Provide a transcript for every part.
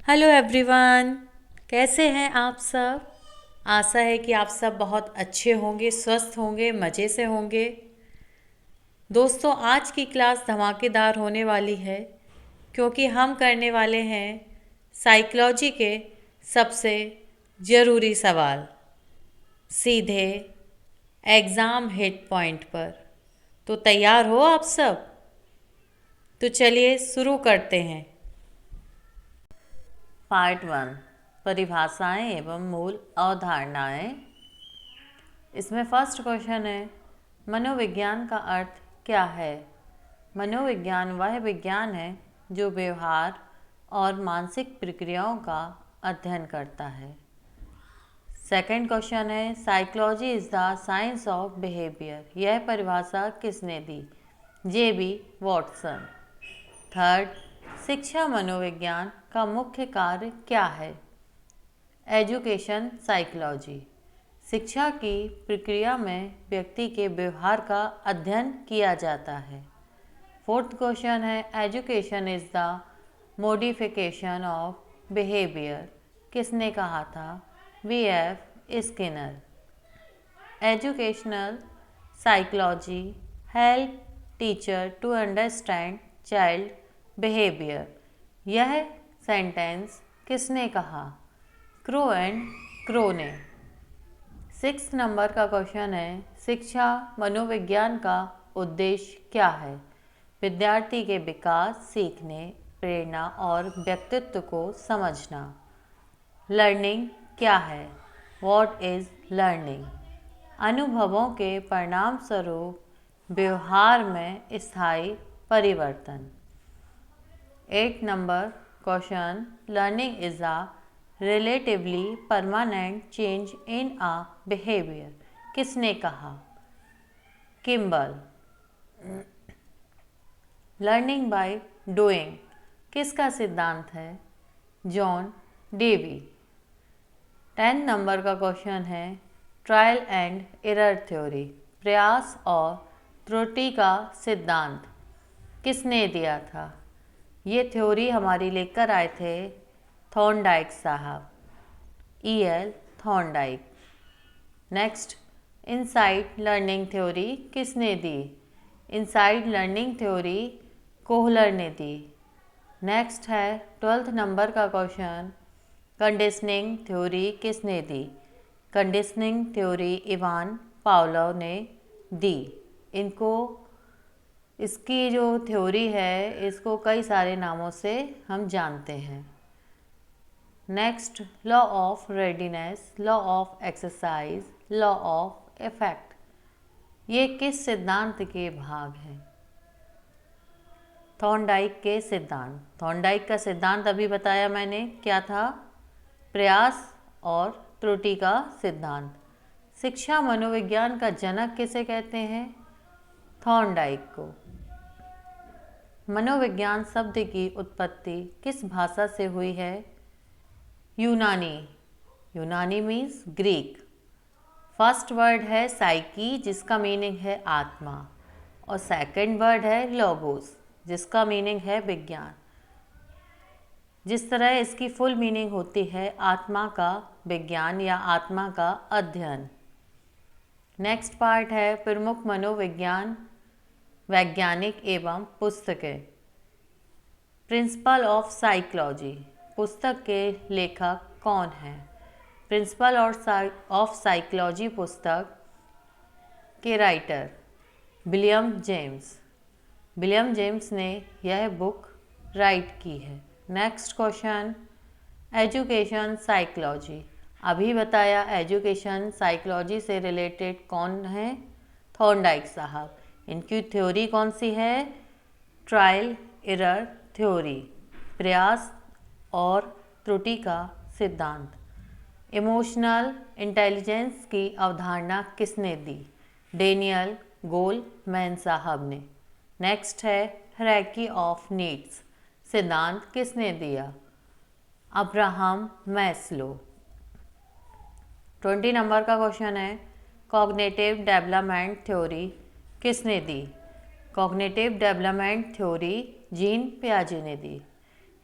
Hello everyone. कैसे हैं आप सब? आशा है कि आप सब बहुत अच्छे होंगे, स्वस्थ होंगे, मज़े से होंगे। दोस्तों, आज की क्लास धमाकेदार होने वाली है क्योंकि हम करने वाले हैं साइकोलॉजी के सबसे ज़रूरी सवाल, सीधे एग्ज़ाम हिट पॉइंट पर। तो तैयार हो आप सब? तो चलिए शुरू करते हैं। पार्ट 1, परिभाषाएं एवं मूल अवधारणाएं। इसमें फर्स्ट क्वेश्चन है, मनोविज्ञान का अर्थ क्या है? मनोविज्ञान वह विज्ञान है जो व्यवहार और मानसिक प्रक्रियाओं का अध्ययन करता है। सेकंड क्वेश्चन है, psychology is the science of behaviour. यह परिभाषा किसने दी? जे.बी. वॉटसन। थर्ड, शिक्षा मनोविज्ञान का मुख्य कार्य क्या है? Education psychology. शिक्षा की प्रक्रिया में व्यक्ति के व्यवहार का अध्ययन किया जाता है। फोर्थ क्वेश्चन है, education is the modification of behaviour. किसने कहा था? V.F. Skinner. Educational psychology help teacher to understand child behaviour. यह सेंटेंस किसने कहा? क्रो एंड क्रो ने। 6 नंबर का क्वेश्चन है, शिक्षा मनोविज्ञान का उद्देश्य क्या है? विद्यार्थी के विकास, सीखने, प्रेरणा और व्यक्तित्व को समझना। लर्निंग क्या है? What is learning? अनुभवों के परिणाम स्वरूप व्यवहार में स्थायी परिवर्तन। 8 number question, learning is a relatively permanent change in a behaviour. किसने कहा? किम्बल। लर्निंग बाय डूइंग किसका सिद्धांत है? John Dewey. 10 नंबर का क्वेश्चन है, ट्रायल एंड एरर थ्योरी। प्रयास और त्रुटि का सिद्धांत किसने दिया था? ये थ्योरी हमारी लेकर आए थे थॉर्नडाइक साहब, E.L. Thorndike. Next, inside learning theory किसने दी? इनसाइड लर्निंग थ्योरी कोहलर ने दी। नेक्स्ट है 12th नंबर का क्वेश्चन, कंडीशनिंग थ्योरी किसने दी? कंडीशनिंग थ्योरी इवान पावलोव ने दी। इनको इसकी जो थ्योरी है इसको कई सारे नामों से हम जानते हैं। Next, law of readiness, law of exercise, law of effect. ये किस सिद्धांत के भाग हैं? थॉर्नडाइक के सिद्धांत। थॉर्नडाइक का सिद्धांत अभी बताया मैंने, क्या था? प्रयास और त्रुटि का सिद्धांत। शिक्षा मनोविज्ञान का जनक किसे कहते हैं? थॉर्नडाइक को। मनोविज्ञान शब्द की उत्पत्ति किस भाषा से हुई है? यूनानी। यूनानी मीन्स ग्रीक। फर्स्ट वर्ड है साइकी, जिसका मीनिंग है आत्मा, और सेकंड वर्ड है लोगोस, जिसका मीनिंग है विज्ञान। जिस तरह इसकी फुल मीनिंग होती है आत्मा का विज्ञान या आत्मा का अध्ययन। नेक्स्ट पार्ट है प्रमुख मनोविज्ञान वैज्ञानिक एवं पुस्तकें। प्रिंसिपल ऑफ साइकोलॉजी पुस्तक के लेखक कौन हैं? प्रिंसिपल ऑफ साइकोलॉजी पुस्तक के writer William James. William James ने यह बुक राइट की है। Next question, education psychology. अभी बताया एजुकेशन साइकोलॉजी से रिलेटेड कौन है? थॉर्नडाइक साहब। इनकी थ्योरी कौन सी है? ट्रायल एरर थ्योरी, प्रयास और त्रुटि का सिद्धांत। इमोशनल इंटेलिजेंस की अवधारणा किसने दी? डेनियल गोलमैन साहब ने। नेक्स्ट है हायरार्की ऑफ नीड्स, सिद्धांत किसने दिया? Abraham Maslow. 20 नंबर का क्वेश्चन है, कॉग्निटिव डेवलपमेंट थ्योरी किसने दी? कॉग्निटिव डेवलपमेंट थ्योरी जीन पियाजे ने दी।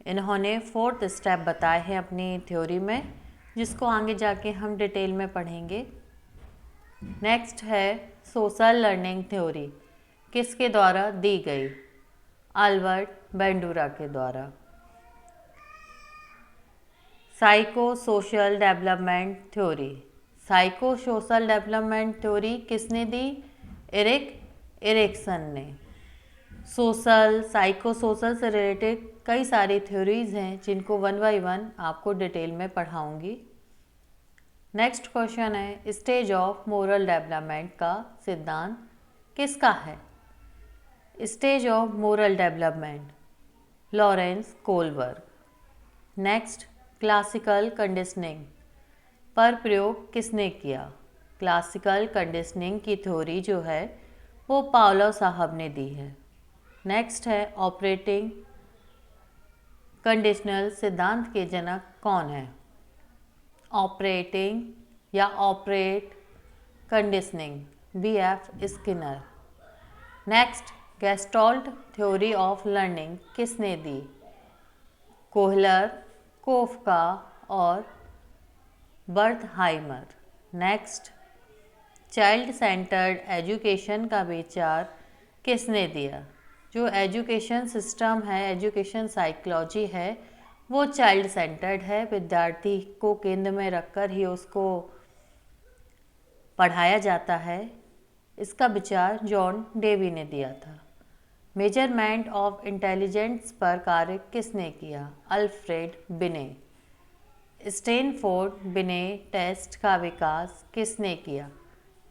इन्होंने 4th स्टेप बताए हैं अपनी थ्योरी में, जिसको आगे जाके हम डिटेल में पढ़ेंगे। नेक्स्ट है सोशल लर्निंग थ्योरी, किसके द्वारा दी गई? अल्बर्ट बैंडूरा के द्वारा। Psycho social development theory, psycho social development theory किसने दी? एरिक्सन ने। सोशल साइको सोशल से रिलेटेड कई सारी थ्योरीज हैं जिनको 1 बाय 1 आपको डिटेल में पढ़ाऊंगी। नेक्स्ट क्वेश्चन है स्टेज ऑफ मोरल डेवलपमेंट का सिद्धांत किसका है? Stage of moral development, Lawrence Kohlberg. Next classical conditioning पर प्रयोग किसने किया? क्लासिकल कंडीशनिंग की थ्योरी जो है वो पावलोव साहब ने दी है। नेक्स्ट है ऑपरेटिंग कंडीशनल सिद्धांत के जनक कौन है? ऑपरेटिंग या operate conditioning, B.F. Skinner. Next gestalt theory of learning किसने दी? कोहलर, कोफका और बर्थहाइमर। नेक्स्ट चाइल्ड सेंटर्ड एजुकेशन का विचार किसने दिया? जो एजुकेशन सिस्टम है, एजुकेशन साइकोलॉजी है, वो चाइल्ड सेंटर्ड है, विद्यार्थी को केंद्र में रखकर ही उसको पढ़ाया जाता है। इसका विचार जॉन डेवी ने दिया था। मेजरमेंट ऑफ इंटेलिजेंस पर कार्य किसने किया? अल्फ्रेड बिने। स्टैनफोर्ड बिने टेस्ट का विकास किसने किया?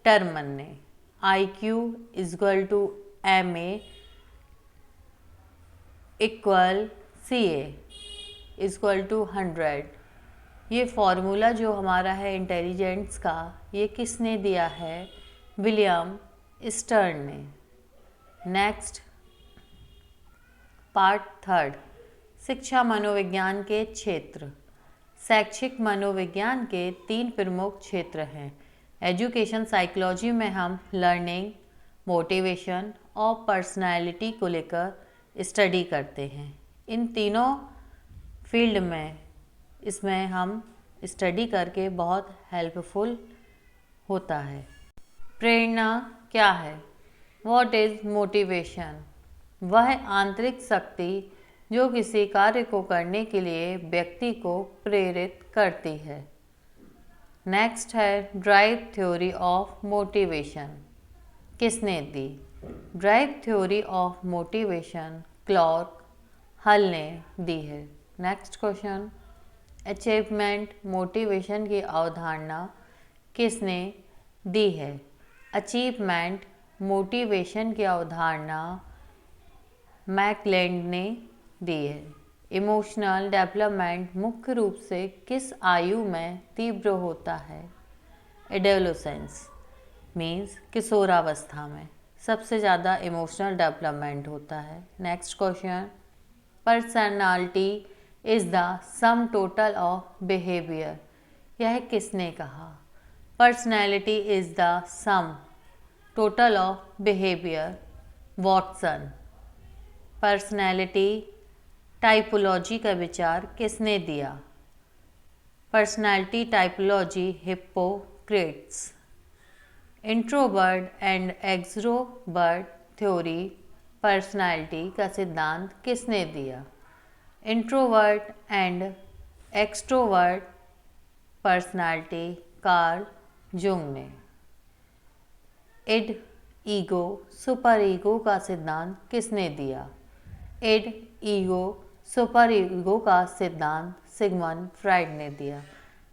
टर्मन ने। IQ = MA = CA = 100। ये फॉर्मूला जो हमारा है इंटेलिजेंस का, ये किसने दिया है? विलियम स्टर्न ने। नेक्स्ट पार्ट 3, शिक्षा मनोविज्ञान के क्षेत्र। शैक्षिक मनोविज्ञान के 3 प्रमुख क्षेत्र हैं। एजुकेशन साइकोलॉजी में हम लर्निंग, मोटिवेशन और पर्सनालिटी को लेकर स्टडी करते हैं। इन तीनों फील्ड में इसमें हम स्टडी करके बहुत हेल्पफुल होता है। प्रेरणा क्या है? What is motivation? वह आंतरिक शक्ति जो किसी कार्य को करने के लिए व्यक्ति को प्रेरित करती है। नेक्स्ट है ड्राइव थ्योरी ऑफ मोटिवेशन, किसने दी? ड्राइव थ्योरी ऑफ मोटिवेशन क्लॉर्क हल ने दी है। नेक्स्ट क्वेश्चन अचीवमेंट मोटिवेशन की अवधारणा किसने दी है? अचीवमेंट मोटिवेशन की अवधारणा मैकलेंड ने दी है। इमोशनल डेवलपमेंट मुख्य रूप से किस आयु में तीव्र होता है? एडोलेसेंस मीन्स किशोरावस्था में सबसे ज़्यादा इमोशनल डेवलपमेंट होता है। Next question personality is the sum total of behaviour, यह किसने कहा? Personality is the sum total of behaviour, Watson. Personality typology का विचार किसने दिया? Personality typology Hippocrates. Introvert and extrovert theory personality का सिद्धांत किसने दिया? Introvert and extrovert personality Karl Jung ने। इड ईगो सुपर ईगो का सिद्धांत किसने दिया? इड ईगो सुपर ईगो का सिद्धांत सिगमंड फ्राइड ने दिया।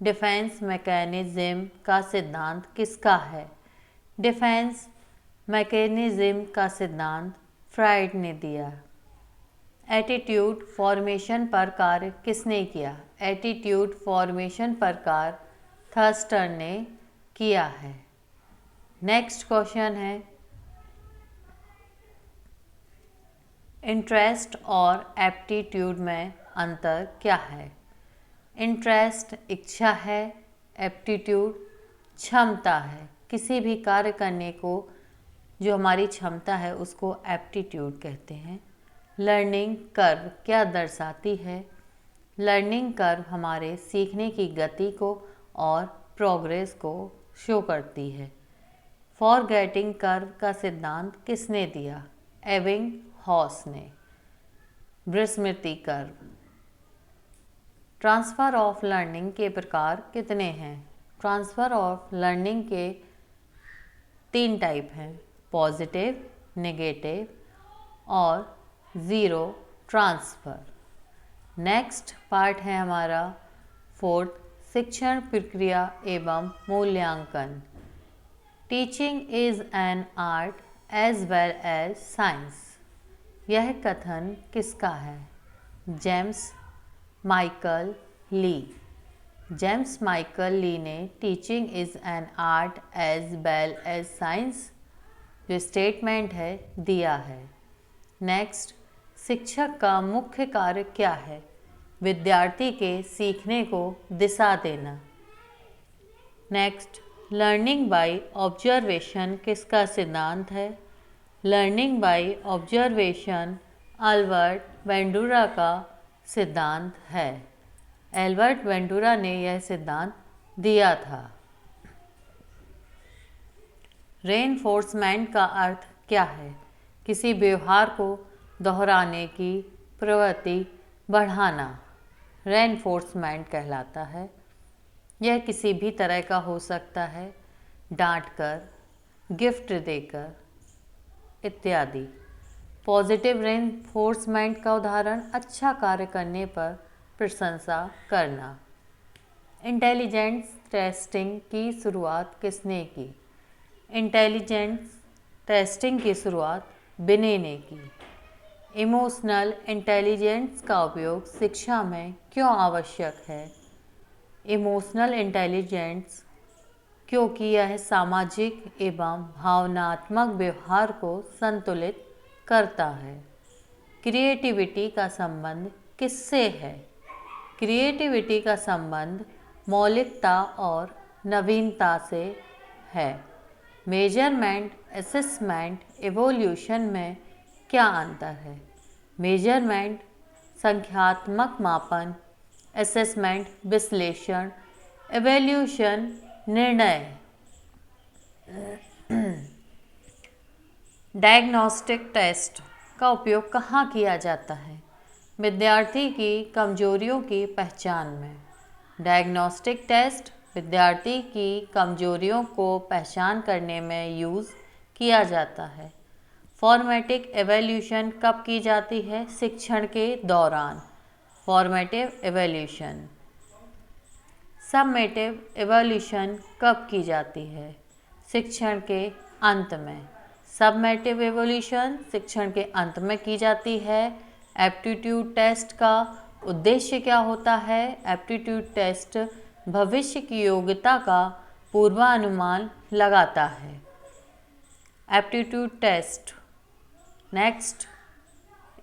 डिफेंस मैकेनिज्म का सिद्धांत किसका है? डिफेंस मैकेनिज्म का सिद्धांत फ्राइड ने दिया। एटीट्यूड फॉर्मेशन पर कार्य किसने किया? एटीट्यूड फॉर्मेशन पर कार्य थर्स्टन ने किया है। नेक्स्ट क्वेश्चन है इंटरेस्ट और एप्टीट्यूड में अंतर क्या है? इंटरेस्ट इच्छा है, एप्टीट्यूड क्षमता है। किसी भी कार्य करने को जो हमारी क्षमता है उसको एप्टीट्यूड कहते हैं। लर्निंग कर्व क्या दर्शाती है? लर्निंग कर्व हमारे सीखने की गति को और प्रोग्रेस को शो करती है। फॉरगेटिंग कर्व का सिद्धांत किसने दिया? एबिंग हॉस ने। विस्मृति कर्व। ट्रांसफ़र ऑफ लर्निंग के प्रकार कितने हैं? ट्रांसफ़र ऑफ लर्निंग के 3 टाइप हैं, पॉजिटिव, नेगेटिव और ज़ीरो ट्रांसफ़र। नेक्स्ट पार्ट है हमारा 4th, शिक्षण प्रक्रिया एवं मूल्यांकन। Teaching is an art as well as science. यह कथन किसका है? James Michael Lee. James Michael Lee ने teaching is an art as well as science जो स्टेटमेंट है दिया है। नेक्स्ट, शिक्षक का मुख्य कार्य क्या है? विद्यार्थी के सीखने को दिशा देना। नेक्स्ट, लर्निंग बाय ऑब्जर्वेशन किसका सिद्धांत है? लर्निंग बाय ऑब्जर्वेशन अल्बर्ट वेंडूरा का सिद्धांत है। एल्बर्ट वेंडूरा ने यह सिद्धांत दिया था। रेनफोर्समेंट का अर्थ क्या है? किसी व्यवहार को दोहराने की प्रवृत्ति बढ़ाना रेनफोर्समेंट कहलाता है। यह किसी भी तरह का हो सकता है, डांटकर, गिफ्ट देकर इत्यादि। पॉजिटिव रेनफोर्समेंट का उदाहरण अच्छा कार्य करने पर प्रशंसा करना। इंटेलिजेंस टेस्टिंग की शुरुआत किसने की? इंटेलिजेंस टेस्टिंग की शुरुआत बिने ने की। इमोशनल इंटेलिजेंस का उपयोग शिक्षा में क्यों आवश्यक है? इमोशनल इंटेलिजेंस क्योंकि यह सामाजिक एवं भावनात्मक व्यवहार को संतुलित करता है। क्रिएटिविटी का संबंध किससे है? क्रिएटिविटी का संबंध मौलिकता और नवीनता से है। मेजरमेंट, असेसमेंट, इवोल्यूशन में क्या अंतर है? मेजरमेंट संख्यात्मक मापन, असेसमेंट विश्लेषण, इवोल्यूशन निर्णय। डायग्नोस्टिक टेस्ट का उपयोग कहाँ किया जाता है? विद्यार्थी की कमजोरियों की पहचान में। डायग्नोस्टिक टेस्ट विद्यार्थी की कमजोरियों को पहचान करने में यूज़ किया जाता है। फॉर्मेटिव एवोल्यूशन कब की जाती है? शिक्षण के दौरान। Formative evolution. समेटिव एवोल्यूशन कब की जाती है? शिक्षण के अंत में। समेटिव एवोल्यूशन शिक्षण के अंत में की जाती है। एप्टीट्यूड टेस्ट का उद्देश्य क्या होता है? एप्टीट्यूड टेस्ट भविष्य की योग्यता का पूर्वानुमान लगाता है। Aptitude test. Next,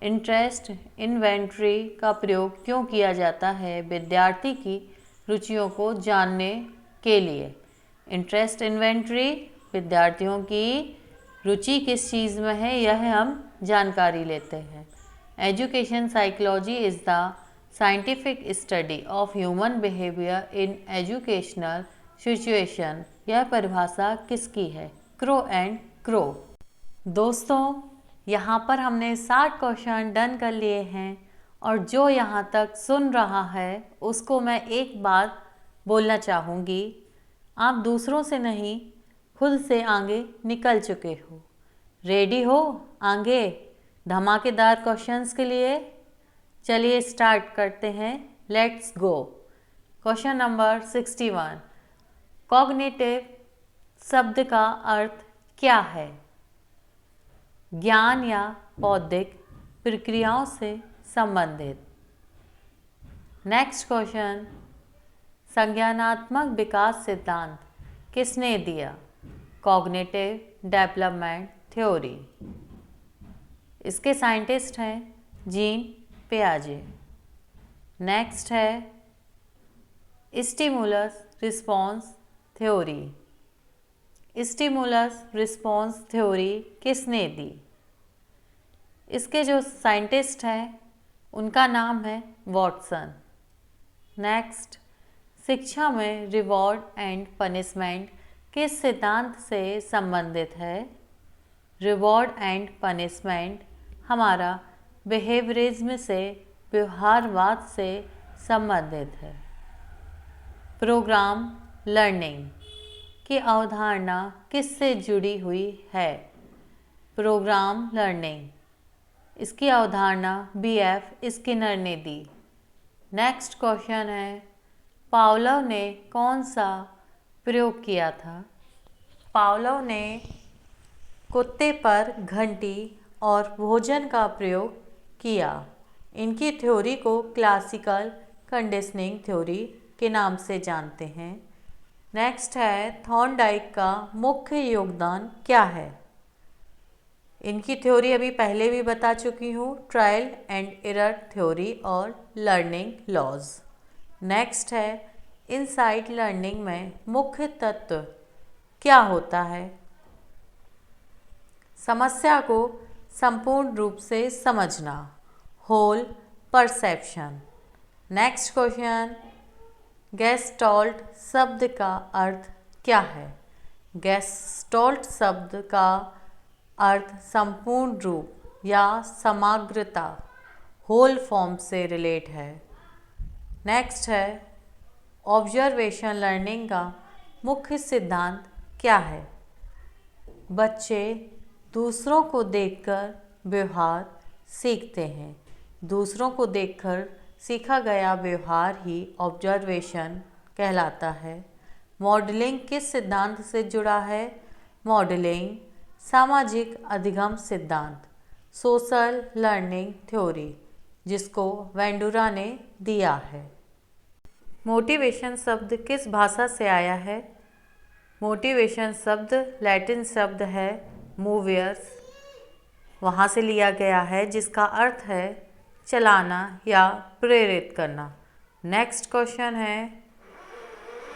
interest inventory का प्रयोग क्यों किया जाता है? विद्यार्थी की रुचियों को जानने के लिए। इंटरेस्ट इन्वेंटरी विद्यार्थियों की रुचि किस चीज़ में है यह हम जानकारी लेते हैं। Education psychology is the scientific study of human behaviour in educational situation. यह परिभाषा किसकी है? Crow and crow. दोस्तों, यहाँ पर हमने 60 क्वेश्चन डन कर लिए हैं और जो यहाँ तक सुन रहा है उसको मैं एक बात बोलना चाहूँगी, आप दूसरों से नहीं खुद से आगे निकल चुके हो। रेडी हो आगे धमाकेदार क्वेश्चंस के लिए? चलिए स्टार्ट करते हैं। Let's go. Question number 61, cognitive शब्द का अर्थ क्या है? ज्ञान या बौद्धिक प्रक्रियाओं से संबंधित। नेक्स्ट क्वेश्चन, संज्ञानात्मक विकास सिद्धांत किसने दिया? Cognitive development theory. इसके साइंटिस्ट हैं जीन पियाजे। नेक्स्ट है stimulus response theory. Stimulus response theory किसने दी? इसके जो साइंटिस्ट हैं उनका नाम है वॉटसन। नेक्स्ट, शिक्षा में रिवॉर्ड एंड पनिशमेंट किस सिद्धांत से संबंधित है? रिवॉर्ड एंड पनिशमेंट हमारा बिहेवियरिज्म से, व्यवहारवाद से संबंधित है। प्रोग्राम लर्निंग की अवधारणा किससे जुड़ी हुई है? प्रोग्राम लर्निंग, इसकी अवधारणा B.F. स्किनर ने दी। नेक्स्ट क्वेश्चन है, पावलोव ने कौन सा प्रयोग किया था? पावलोव ने कुत्ते पर घंटी और भोजन का प्रयोग किया। इनकी थ्योरी को क्लासिकल कंडीशनिंग थ्योरी के नाम से जानते हैं। नेक्स्ट है, थॉर्नडाइक का मुख्य योगदान क्या है? इनकी थ्योरी अभी पहले भी बता चुकी हूँ, ट्रायल एंड एरर थ्योरी और लर्निंग लॉज। नेक्स्ट है, इनसाइट लर्निंग में मुख्य तत्व क्या होता है? समस्या को संपूर्ण रूप से समझना, whole perception. Next question, gestalt शब्द का अर्थ क्या है? गेस्टाल्ट शब्द का अर्थ संपूर्ण रूप या समग्रता, होल फॉर्म से रिलेट है। नेक्स्ट है, ऑब्जर्वेशन लर्निंग का मुख्य सिद्धांत क्या है? बच्चे दूसरों को देखकर व्यवहार सीखते हैं। दूसरों को देखकर सीखा गया व्यवहार ही ऑब्जर्वेशन कहलाता है। मॉडलिंग किस सिद्धांत से जुड़ा है? मॉडलिंग सामाजिक अधिगम सिद्धांत, सोशल लर्निंग थ्योरी, जिसको वेंडुरा ने दिया है। मोटिवेशन शब्द किस भाषा से आया है? मोटिवेशन शब्द लैटिन शब्द है मूवियर्स, वहाँ से लिया गया है, जिसका अर्थ है चलाना या प्रेरित करना। नेक्स्ट क्वेश्चन है,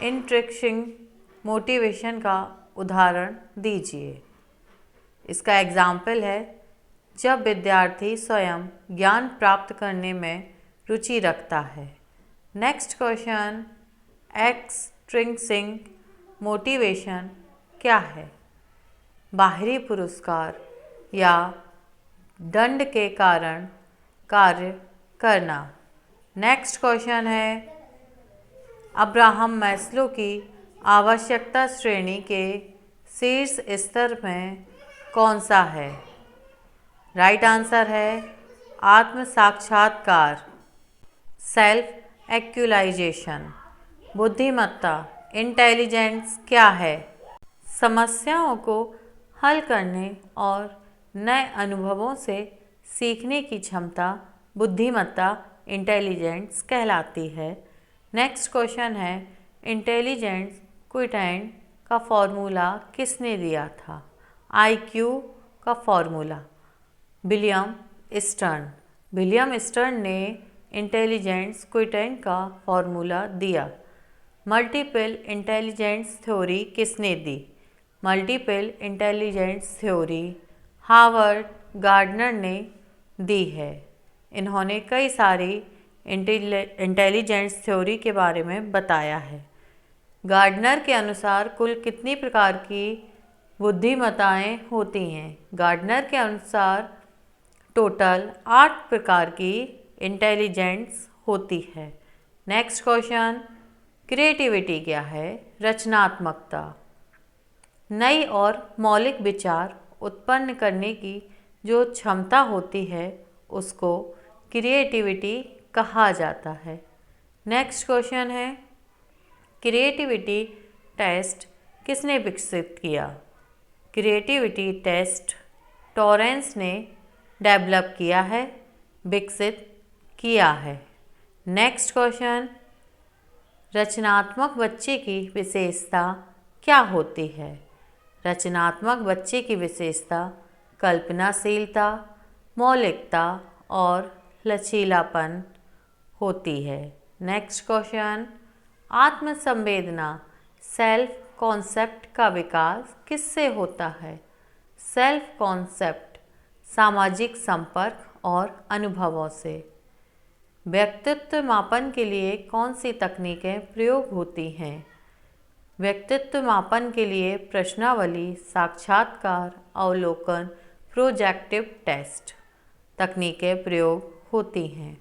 इंट्रिंसिक मोटिवेशन का उदाहरण दीजिए। इसका एग्जाम्पल है, जब विद्यार्थी स्वयं ज्ञान प्राप्त करने में रुचि रखता है। नेक्स्ट क्वेश्चन, एक्सट्रिंसिक मोटिवेशन क्या है? बाहरी पुरस्कार या दंड के कारण कार्य करना। नेक्स्ट क्वेश्चन है, अब्राहम मैस्लो की आवश्यकता श्रेणी के शीर्ष स्तर में कौन सा है? राइट आंसर है आत्म साक्षात्कार, सेल्फ एक्चुअलाइजेशन। बुद्धिमत्ता इंटेलिजेंस क्या है? समस्याओं को हल करने और नए अनुभवों से सीखने की क्षमता बुद्धिमत्ता इंटेलिजेंस कहलाती है। नेक्स्ट क्वेश्चन है, इंटेलिजेंस क्विटेंट का फॉर्मूला किसने दिया था? IQ का formula William Stern. William Stern ने इंटेलिजेंस क्विटेंट का फॉर्मूला दिया। मल्टीपल इंटेलिजेंस थ्योरी किसने दी? Multiple intelligence theory Harvard Gardner ने दी है। इन्होंने कई सारी इंटेलिजेंस थ्योरी के बारे में बताया है। गार्डनर के अनुसार कुल कितनी प्रकार की बुद्धिमत्ताएं होती हैं? गार्डनर के अनुसार टोटल 8 प्रकार की इंटेलिजेंस होती है। नेक्स्ट क्वेश्चन, क्रिएटिविटी क्या है? रचनात्मकता, नई और मौलिक विचार उत्पन्न करने की जो क्षमता होती है उसको क्रिएटिविटी कहा जाता है। नेक्स्ट क्वेश्चन है, क्रिएटिविटी टेस्ट किसने विकसित किया? क्रिएटिविटी टेस्ट टॉरेंस ने डेवलप किया है, विकसित किया है। नेक्स्ट क्वेश्चन, रचनात्मक बच्चे की विशेषता क्या होती है? रचनात्मक बच्चे की विशेषता कल्पनाशीलता, मौलिकता और लचीलापन होती है। नेक्स्ट क्वेश्चन, आत्मसंवेदना सेल्फ कॉन्सेप्ट का विकास किससे होता है? सेल्फ कॉन्सेप्ट सामाजिक संपर्क और अनुभवों से। व्यक्तित्व मापन के लिए कौन सी तकनीकें प्रयोग होती हैं? व्यक्तित्व मापन के लिए प्रश्नावली, साक्षात्कार, अवलोकन, प्रोजेक्टिव टेस्ट तकनीकें प्रयोग होती हैं।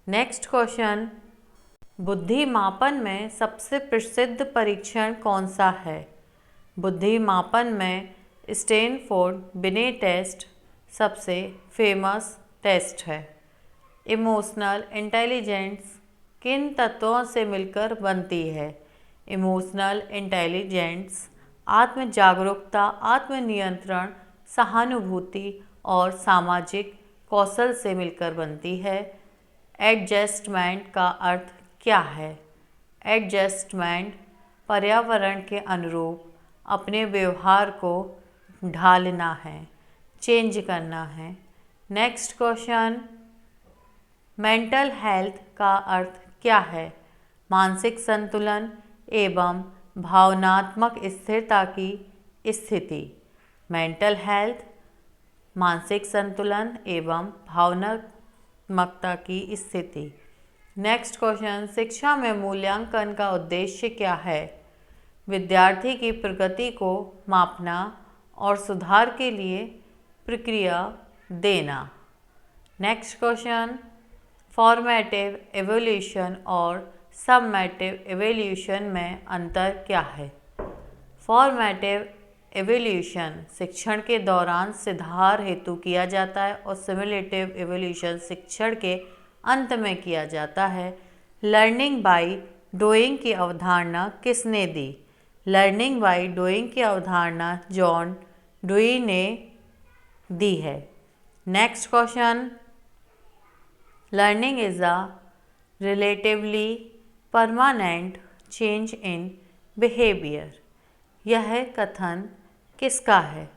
नेक्स्ट क्वेश्चन, बुद्धि मापन में सबसे प्रसिद्ध परीक्षण कौन सा है? बुद्धि मापन में स्टैनफोर्ड बिनेट टेस्ट सबसे फेमस टेस्ट है। इमोशनल इंटेलिजेंस किन तत्वों से मिलकर बनती है? इमोशनल इंटेलिजेंस आत्म जागरूकता, आत्मनियंत्रण, सहानुभूति और सामाजिक कौशल से मिलकर बनती है। एडजस्टमेंट का अर्थ क्या है? एडजस्टमेंट पर्यावरण के अनुरूप अपने व्यवहार को ढालना है, चेंज करना है। नेक्स्ट क्वेश्चन, मेंटल हेल्थ का अर्थ क्या है? मानसिक संतुलन एवं भावनात्मक स्थिरता की स्थिति। मेंटल हेल्थ मानसिक संतुलन एवं भावनात्मकता की स्थिति। नेक्स्ट क्वेश्चन, शिक्षा में मूल्यांकन का उद्देश्य क्या है? विद्यार्थी की प्रगति को मापना और सुधार के लिए प्रक्रिया देना। नेक्स्ट क्वेश्चन, फॉर्मेटिव एवोल्यूशन और सबमेटिव एवोल्यूशन में अंतर क्या है? फॉर्मेटिव एवोल्यूशन शिक्षण के दौरान सुधार हेतु किया जाता है और सिमुलेटिव एवोल्यूशन शिक्षण के अंत में किया जाता है। लर्निंग बाय डूइंग की अवधारणा किसने दी? लर्निंग बाय डूइंग की अवधारणा जॉन डुई ने दी है। Next question, learning is a relatively permanent change in behaviour. यह कथन किसका है?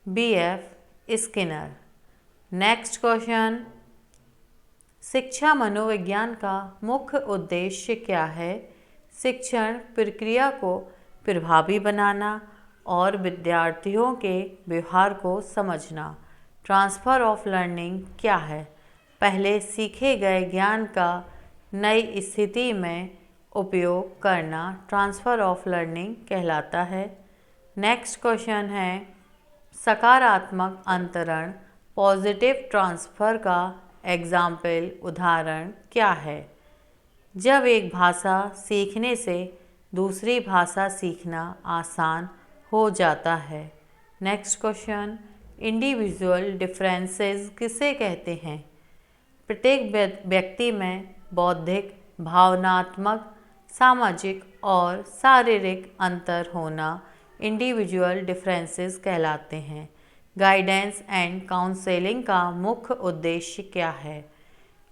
B.F. स्किनर। नेक्स्ट क्वेश्चन, शिक्षा मनोविज्ञान का मुख्य उद्देश्य क्या है? शिक्षण प्रक्रिया को प्रभावी बनाना और विद्यार्थियों के व्यवहार को समझना। ट्रांसफ़र ऑफ लर्निंग क्या है? पहले सीखे गए ज्ञान का नई स्थिति में उपयोग करना ट्रांसफ़र ऑफ लर्निंग कहलाता है। नेक्स्ट क्वेश्चन है, सकारात्मक अंतरण पॉजिटिव ट्रांसफ़र का एग्जाम्पल उदाहरण क्या है? जब एक भाषा सीखने से दूसरी भाषा सीखना आसान हो जाता है। नेक्स्ट क्वेश्चन, इंडिविजुअल डिफरेंसेस किसे कहते हैं? प्रत्येक व्यक्ति में बौद्धिक, भावनात्मक, सामाजिक और शारीरिक अंतर होना इंडिविजुअल डिफरेंसेस कहलाते हैं। गाइडेंस एंड काउंसलिंग का मुख्य उद्देश्य क्या है?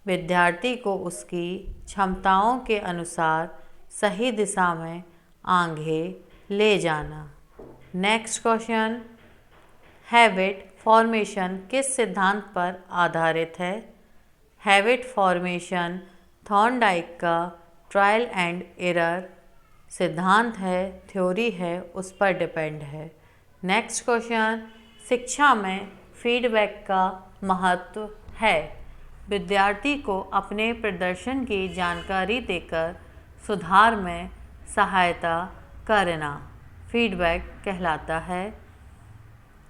विद्यार्थी को उसकी क्षमताओं के अनुसार सही दिशा में आगे ले जाना। नेक्स्ट क्वेश्चन, हैबिट फॉर्मेशन किस सिद्धांत पर आधारित है? हैबिट फॉर्मेशन थॉर्नडाइक का ट्रायल एंड एरर सिद्धांत है, थ्योरी है, उस पर डिपेंड है। नेक्स्ट क्वेश्चन, शिक्षा में फीडबैक का महत्व है। विद्यार्थी को अपने प्रदर्शन की जानकारी देकर सुधार में सहायता करना फीडबैक कहलाता है।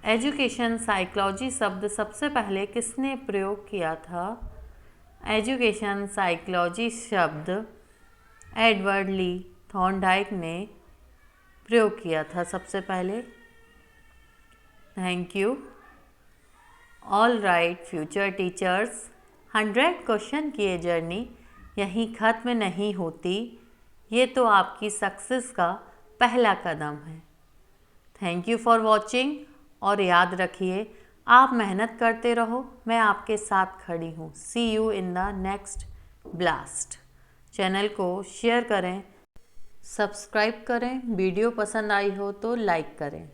एजुकेशन साइकोलॉजी शब्द सबसे पहले किसने प्रयोग किया था? एजुकेशन साइकोलॉजी शब्द एडवर्ड ली थॉर्नडाइक ने प्रयोग किया था सबसे पहले। Thank you. All right future teachers, 100 question की ये जर्नी यहीं ख़त्म नहीं होती। ये तो आपकी सक्सेस का पहला कदम है। थैंक यू फॉर वॉचिंग और याद रखिए आप मेहनत करते रहो, मैं आपके साथ खड़ी हूँ। See you in the next blast. Channel को शेयर करें, सब्सक्राइब करें, वीडियो पसंद आई हो तो लाइक करें।